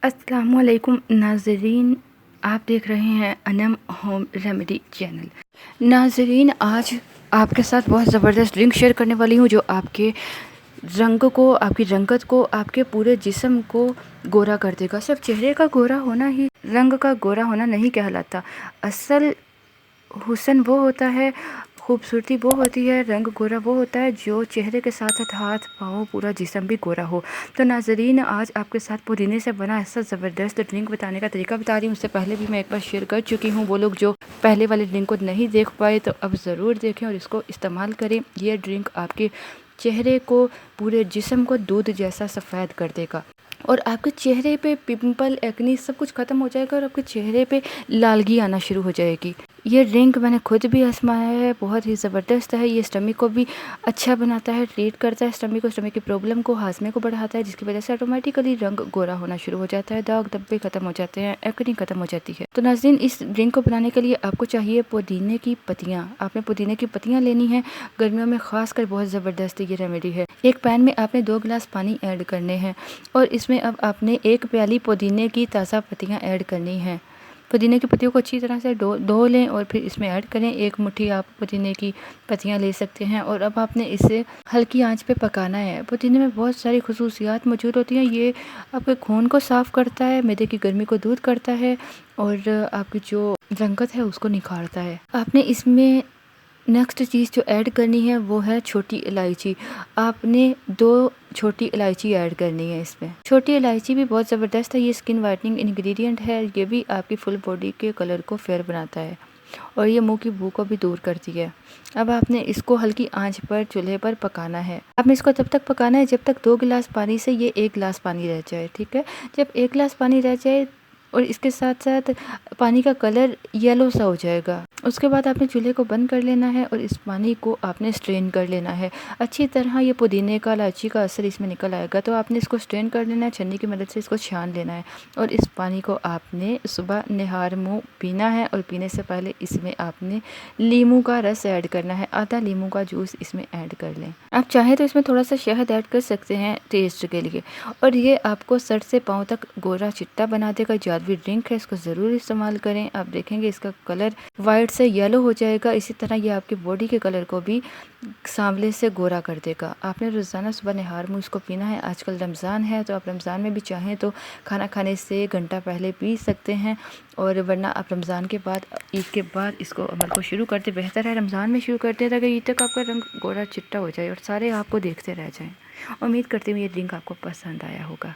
अस्सलामुअलैकुम नाज़रीन, आप देख रहे हैं अनम होम रेमेडी चैनल। नाज़रीन, आज आपके साथ बहुत ज़बरदस्त ड्रिंक शेयर करने वाली हूँ जो आपके रंग को, आपकी रंगत को, आपके पूरे जिस्म को गोरा कर देगा। सिर्फ चेहरे का गोरा होना ही रंग का गोरा होना नहीं कहलाता। असल हुस्न वो होता है, खूबसूरती वो होती है, रंग गोरा वो होता है जो चेहरे के साथ साथ हाथ पाँव पूरा जिस्म भी गोरा हो। तो नाज़रीन, आज आपके साथ पुदीने से बना ऐसा ज़बरदस्त ड्रिंक बताने का तरीका बता रही हूँ। उससे पहले भी मैं एक बार शेयर कर चुकी हूँ। वो लोग जो पहले वाले ड्रिंक को नहीं देख पाए तो अब ज़रूर देखें और इसको इस्तेमाल करें। ये ड्रिंक आपके चेहरे को, पूरे जिस्म को दूध जैसा सफ़ेद कर देगा और आपके चेहरे पे पिंपल, एक्नी सब कुछ ख़त्म हो जाएगा और आपके चेहरे पे लालगी आना शुरू हो जाएगी। ये ड्रिंक मैंने खुद भी आजमाया है, बहुत ही ज़बरदस्त है। ये स्टमक को भी अच्छा बनाता है, ट्रीट करता है स्टमक को, स्टमक की प्रॉब्लम को, हाजमे को बढ़ाता है, जिसकी वजह से ऑटोमेटिकली रंग गोरा होना शुरू हो जाता है, दाग धब्बे ख़त्म हो जाते हैं, एक्नी ख़त्म हो जाती है। तो नाज़रीन, इस ड्रिंक को बनाने के लिए आपको चाहिए पुदीने की पत्तियाँ। आपने पुदीने की पत्तियाँ लेनी है। गर्मियों में खासकर बहुत ज़बरदस्त ये रेमेडी है। एक पैन में आपने 2 गिलास पानी ऐड करने हैं और इसमें अब आपने 1 प्याली पुदीने की ताज़ा पत्तियाँ ऐड करनी हैं। पुदीने की पत्तियों को अच्छी तरह से धो लें और फिर इसमें ऐड करें। 1 मुट्ठी आप पुदीने की पत्तियाँ ले सकते हैं और अब आपने इसे हल्की आंच पे पकाना है। पुदीने में बहुत सारी खुसूसियात मौजूद होती हैं। ये आपके खून को साफ़ करता है, मैदे की गर्मी को दूर करता है और आपकी जो रंगत है उसको निखारता है। आपने इसमें नेक्स्ट चीज़ जो ऐड करनी है वो है छोटी इलायची। आपने 2 छोटी इलायची ऐड करनी है इसमें। छोटी इलायची भी बहुत ज़बरदस्त है, ये स्किन वाइटनिंग इंग्रेडिएंट है। ये भी आपकी फुल बॉडी के कलर को फेयर बनाता है और ये मुंह की बू को भी दूर करती है। अब आपने इसको हल्की आंच पर चूल्हे पर पकाना है। आपने इसको तब तक पकाना है जब तक 2 गिलास पानी से ये 1 गिलास पानी रह जाए, ठीक है। जब 1 गिलास पानी रह जाए और इसके साथ साथ पानी का कलर येलो सा हो जाएगा, उसके बाद आपने चूल्हे को बंद कर लेना है और इस पानी को आपने स्ट्रेन कर लेना है अच्छी तरह। ये पुदीने का, इलायची का असर इसमें निकल आएगा तो आपने इसको स्ट्रेन कर लेना है, छन्नी की मदद से इसको छान लेना है और इस पानी को आपने सुबह निहार मुँह पीना है। और पीने से पहले इसमें आपने नींबू का रस ऐड करना है, आधा नींबू का जूस इसमें ऐड कर लें। आप चाहें तो इसमें थोड़ा सा शहद ऐड कर सकते हैं टेस्ट के लिए। और ये आपको सर से पाँव तक गोरा चिट्टा बना देगा। जादुई ड्रिंक है, इसको ज़रूर इस्तेमाल करें। आप देखेंगे इसका कलर वाइट से येलो हो जाएगा। इसी तरह ये आपकी बॉडी के कलर को भी सांवले से गोरा कर देगा। आपने रोज़ाना सुबह निहार मुँह इसको पीना है। आजकल रमज़ान है तो आप रमज़ान में भी चाहें तो खाना खाने से घंटा पहले पी सकते हैं और वरना आप रमज़ान के बाद, ईद के बाद इसको अमल को शुरू करते बेहतर है। रमज़ान में शुरू करते ताकि ईद तक आपका रंग गोरा चिट्टा हो जाए और सारे आपको देखते रह जाएं। उम्मीद करती हूँ ये ड्रिंक आपको पसंद आया होगा।